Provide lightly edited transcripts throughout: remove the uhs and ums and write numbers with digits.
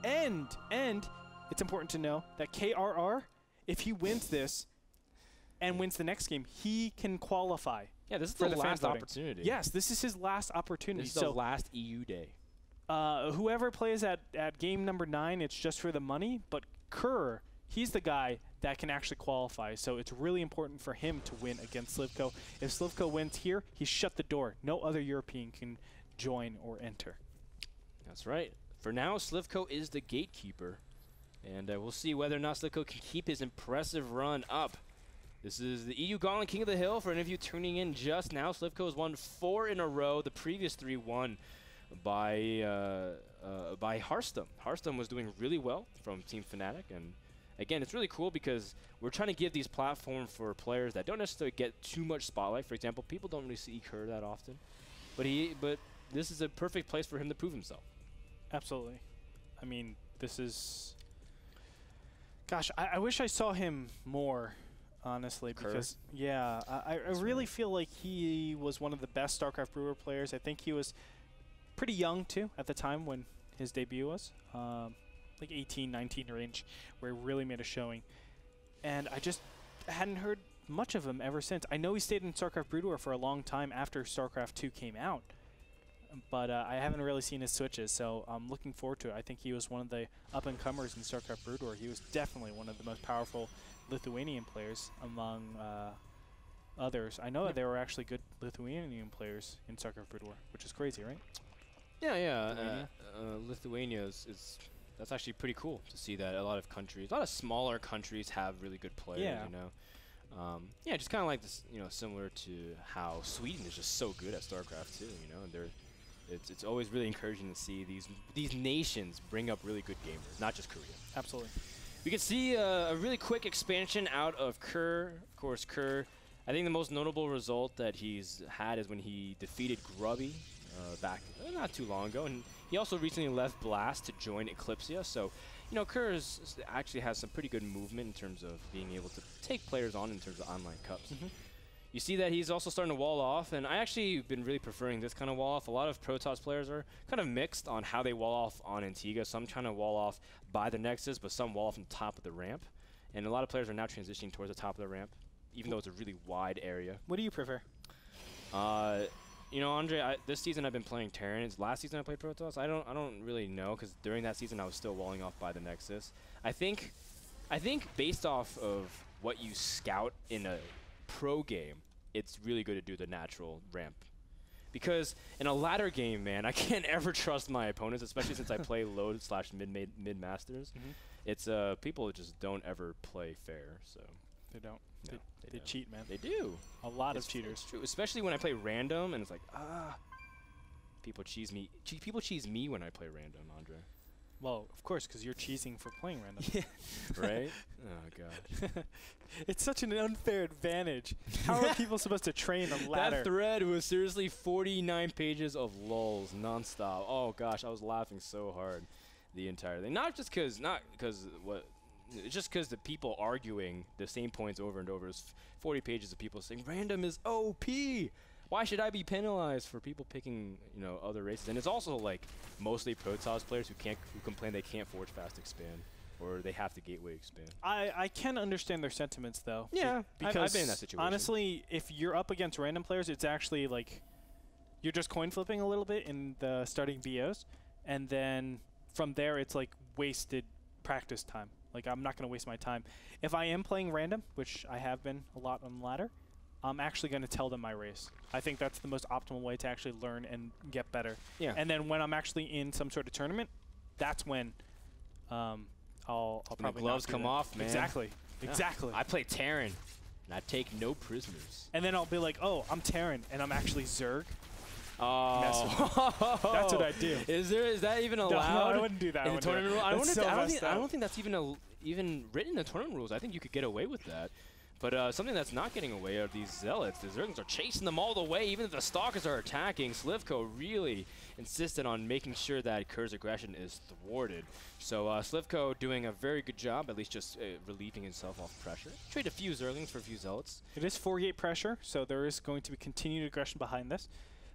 And it's important to know that KRR, if he wins this and wins the next game, he can qualify. Yeah, this is the last opportunity. Yes, this is his last opportunity. This is the last EU day. Whoever plays at game number 9, it's just for the money. But Kerr, he's the guy that can actually qualify. So it's really important for him to win against Slivko. If Slivko wins here, he's shut the door. No other European can join or enter. That's right. For now, Slivko is the gatekeeper. And we'll see whether or not Slivko can keep his impressive run up. This is the EU Gauntlet King of the Hill. For any of you tuning in just now, Slivko has won 4 in a row. The previous 3 won by Hearthstone. Hearthstone was doing really well from Team Fnatic. And again, it's really cool because we're trying to give these platforms for players that don't necessarily get too much spotlight. For example, people don't really see Kerr that often. But this is a perfect place for him to prove himself. Absolutely. I mean, this is... Gosh, I wish I saw him more, honestly, because, yeah, I really feel like he was one of the best StarCraft Brewer players. I think he was pretty young, too, at the time when his debut was, like 18, 19 range, where he really made a showing. And I just hadn't heard much of him ever since. I know he stayed in StarCraft Brewer for a long time after StarCraft 2 came out, but I haven't really seen his switches, so I'm looking forward to it. I think he was one of the up-and-comers in StarCraft Brood War. He was definitely one of the most powerful Lithuanian players among others. I know that there were actually good Lithuanian players in StarCraft Brood War, which is crazy, right? Yeah. Lithuania is that's actually pretty cool to see that a lot of smaller countries have really good players. Yeah. You know. Yeah, just kind of like this, you know, similar to how Sweden is just so good at StarCraft too. You know, and it's always really encouraging to see these nations bring up really good gamers, not just Korea. Absolutely. We can see a really quick expansion out of Kerr. Of course, Kerr, I think the most notable result that he's had is when he defeated Grubby back not too long ago. And he also recently left Blast to join Eclipsia. So, you know, Kerr actually has some pretty good movement in terms of being able to take players on in terms of online cups. Mm-hmm. You see that he's also starting to wall off, and I actually been really preferring this kind of wall off. A lot of Protoss players are kind of mixed on how they wall off on Antigua. Some trying to wall off by the Nexus, but some wall off on top of the ramp. And a lot of players are now transitioning towards the top of the ramp, even though it's a really wide area. What do you prefer? You know, Andre, this season I've been playing Terran. Last season I played Protoss. I don't really know, because during that season I was still walling off by the Nexus. I think based off of what you scout in a pro game, it's really good to do the natural ramp. Because in a ladder game, man, I can't ever trust my opponents, especially since I play load/mid-masters. Mm-hmm. It's people just don't ever play fair, so. They don't. No, they cheat, man. They do. A lot of cheaters. It's true, especially when I play random, and it's like, people cheese me. People cheese me when I play random, Andre. Well, of course, because you're cheesing for playing random. Yeah. Right? Oh, God. It's such an unfair advantage. How are people supposed to train a ladder? That thread was seriously 49 pages of lulls nonstop. Oh, gosh, I was laughing so hard the entire thing. It's just because the people arguing the same points over and over. It's 40 pages of people saying, random is OP. Why should I be penalized for people picking, you know, other races? And it's also like mostly Protoss players who complain they can't forge fast expand, or they have to gateway expand. I can understand their sentiments though. Yeah, because I've been in that situation. Honestly, if you're up against random players, it's actually like you're just coin flipping a little bit in the starting BOs, and then from there it's like wasted practice time. Like, I'm not going to waste my time. If I am playing random, which I have been a lot on ladder, I'm actually going to tell them my race. I think that's the most optimal way to actually learn and get better. Yeah. And then when I'm actually in some sort of tournament, that's when I'll probably the gloves come off, man. Exactly. Yeah. Exactly. I play Terran, and I take no prisoners. And then I'll be like, oh, I'm Terran, and I'm actually Zerg. Oh, that's what I do. Is that even allowed? No, I wouldn't do that. In the tournament rule? I don't think that's even written in the tournament rules. I think you could get away with that. But something that's not getting away are these Zealots. The Zerglings are chasing them all the way, even if the Stalkers are attacking. Slivko really insisted on making sure that Kerr's aggression is thwarted. So Slivko doing a very good job, at least just relieving himself off pressure. Trade a few Zerglings for a few Zealots. It is 4-gate pressure, so there is going to be continued aggression behind this.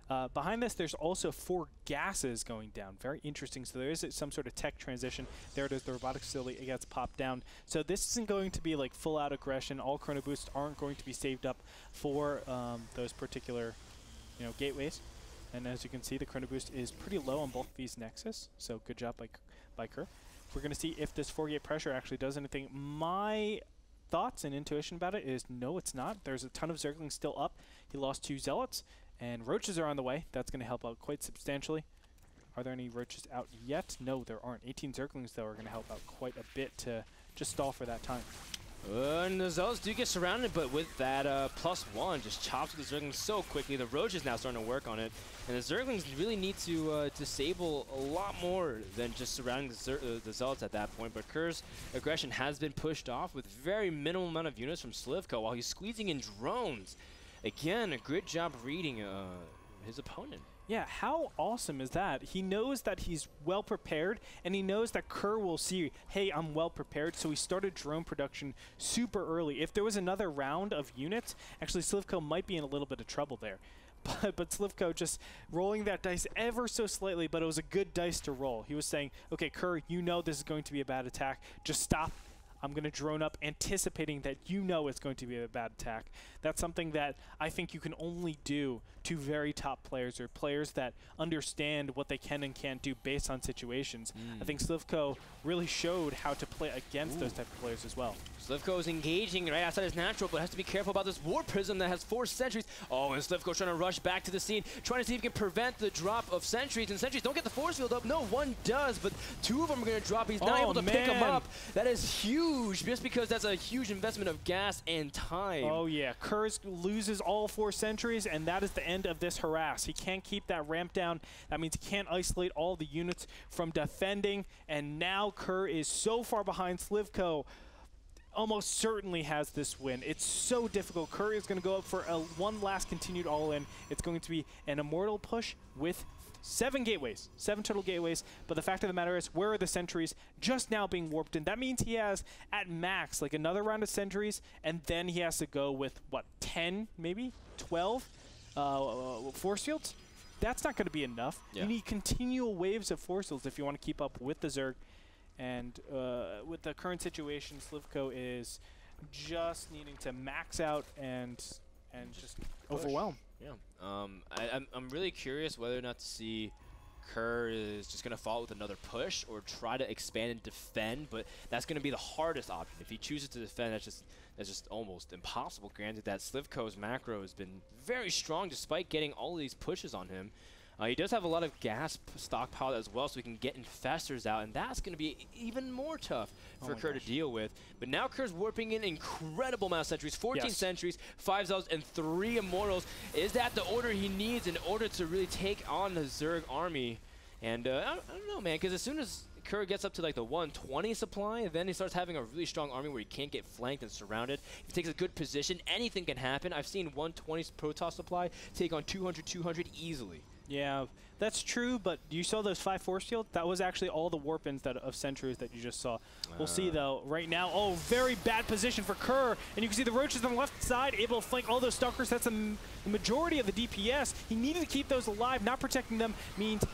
Behind this, there's also 4 gases going down. Very interesting. So there is some sort of tech transition. There it is, the robotic facility. It gets popped down. So this isn't going to be like full-out aggression. All chrono boosts aren't going to be saved up for those particular, gateways. And as you can see, the chrono boost is pretty low on both these Nexus. So good job by Kerr. We're going to see if this 4-gate pressure actually does anything. My thoughts and intuition about it is no, it's not. There's a ton of Zerglings still up. He lost 2 Zealots. And Roaches are on the way. That's going to help out quite substantially. Are there any Roaches out yet? No, there aren't. 18 Zerglings, though, are going to help out quite a bit to just stall for that time. And the Zealots do get surrounded, but with that +1, just chops the Zerglings so quickly. The Roach is now starting to work on it. And the Zerglings really need to disable a lot more than just surrounding the Zealots at that point. But Kerr's aggression has been pushed off with very minimal amount of units from Slivko while he's squeezing in drones. Again, a good job reading his opponent. Yeah, how awesome is that? He knows that he's well prepared, and he knows that Kerr will see, hey, I'm well prepared, so he started drone production super early. If there was another round of units, actually Slivko might be in a little bit of trouble there. But Slivko just rolling that dice ever so slightly, but it was a good dice to roll. He was saying, okay, Kerr, you know this is going to be a bad attack. Just stop. I'm going to drone up, anticipating that it's going to be a bad attack. That's something that I think you can only do to very top players or players that understand what they can and can't do based on situations. I think Slivko really showed how to play against those type of players as well. Slivko is engaging right outside his natural, but has to be careful about this War Prism that has 4 sentries. Oh, and Slivko's trying to rush back to the scene, trying to see if he can prevent the drop of sentries. And sentries don't get the force field up. No, 1 does, but 2 of them are going to drop. He's not able to pick them up. That is huge, just because that's a huge investment of gas and time. Oh, yeah. Kurz loses all 4 sentries, and that is the end of this harass. He can't keep that ramp down. That means he can't isolate all the units from defending, and now Kerr is so far behind Slivko. Almost certainly has this win. It's so difficult. Kerr is going to go up for one last continued all-in. It's going to be an Immortal push with 7 gateways, 7 total gateways, but the fact of the matter is, where are the sentries just now being warped in? That means he has, at max, like another round of sentries, and then he has to go with, what, 10, maybe 12 force fields? That's not going to be enough. Yeah. You need continual waves of force fields if you want to keep up with the Zerg. And with the current situation, Slivko is just needing to max out and just overwhelm. Yeah. I'm really curious whether or not to see Kerr is just going to follow with another push or try to expand and defend, but that's going to be the hardest option. If he chooses to defend, that's just almost impossible. Granted that Slivko's macro has been very strong despite getting all of these pushes on him. He does have a lot of gas stockpiled as well, so he can get infestors out, and that's going to be even more tough for Kerr to deal with. But now Kerr's warping in incredible amount of sentries, 14 sentries, 5 Zealots, and 3 Immortals. Is that the order he needs in order to really take on the Zerg army? And I don't know, man, because as soon as Kerr gets up to like the 120 supply, then he starts having a really strong army where he can't get flanked and surrounded. If he takes a good position, anything can happen. I've seen 120 Protoss supply take on 200 easily. Yeah, that's true, but you saw those 5 force fields? That was actually all the warp-ins of sentries that you just saw. We'll see, though, right now. Oh, very bad position for Kerr. And you can see the Roaches on the left side able to flank all those Stalkers. That's the majority of the DPS. He needed to keep those alive. Not protecting them means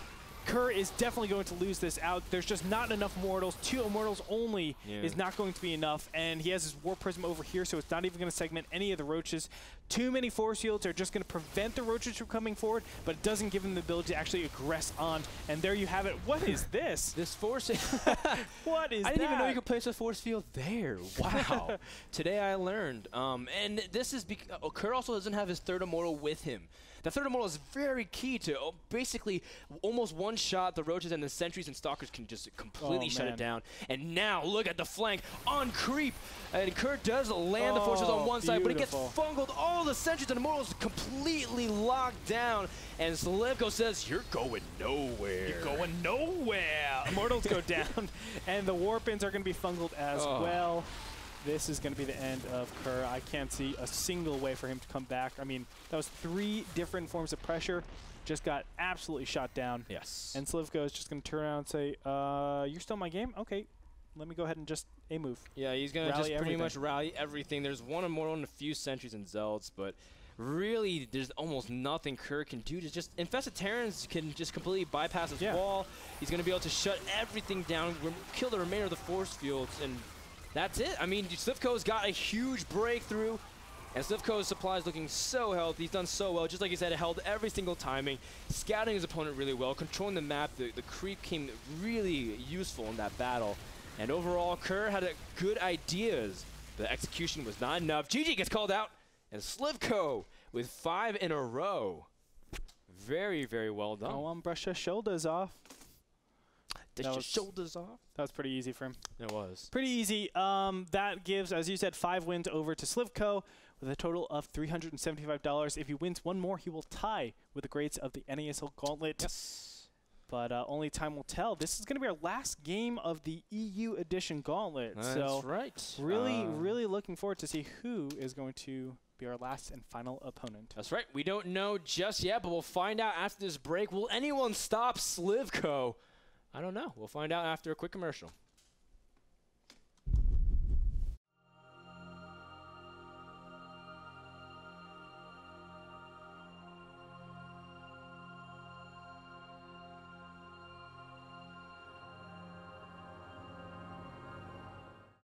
Kerr is definitely going to lose this out. There's just not enough Immortals. 2 Immortals only is not going to be enough. And he has his War Prism over here, so it's not even going to segment any of the Roaches. Too many force fields are just going to prevent the Roaches from coming forward, but it doesn't give him the ability to actually aggress on. And there you have it. What is this? This force... What is that? I didn't even know you could place a force field there. Wow. Today I learned. And this is because Kerr also doesn't have his 3rd Immortal with him. The 3rd Immortal is very key to basically almost one-shot the Roaches, and the Sentries and Stalkers can just completely shut it down. And now look at the flank on creep. And Kerr does land the forces on one side, but he gets fungled. All the Sentries and Immortals completely locked down. And Slivko says, "You're going nowhere. You're going nowhere." Immortals go down, and the Warpins are going to be fungled as well. This is going to be the end of Kerr. I can't see a single way for him to come back. I mean, that was 3 different forms of pressure. Just got absolutely shot down. Yes. And Slivko is just going to turn around and say, you're still in my game? Okay, let me go ahead and just A-move. Yeah, he's going to just pretty much rally everything. There's 1 Immortal and a few Sentries and Zealots, but really, there's almost nothing KRR can do to just Infested Terrans can just completely bypass his wall. He's going to be able to shut everything down, kill the remainder of the force fields, and that's it. I mean, Slivko's got a huge breakthrough, and Slivko's supply is looking so healthy. He's done so well. Just like you said, held every single timing, scouting his opponent really well, controlling the map. The creep came really useful in that battle. And overall, KRR had good ideas. The execution was not enough. GG gets called out, and Slivko with 5 in a row. Very, very well done. Go on, brush your shoulders off. Dust your shoulders off. That was pretty easy for him. It was. Pretty easy. That gives, as you said, 5 wins over to Slivko with a total of $375. If he wins one more, he will tie with the grades of the NASL Gauntlet. Yes. But only time will tell. This is going to be our last game of the EU Edition Gauntlet. That's so right. Really looking forward to see who is going to be our last and final opponent. That's right. We don't know just yet, but we'll find out after this break. Will anyone stop Slivko? I don't know. We'll find out after a quick commercial.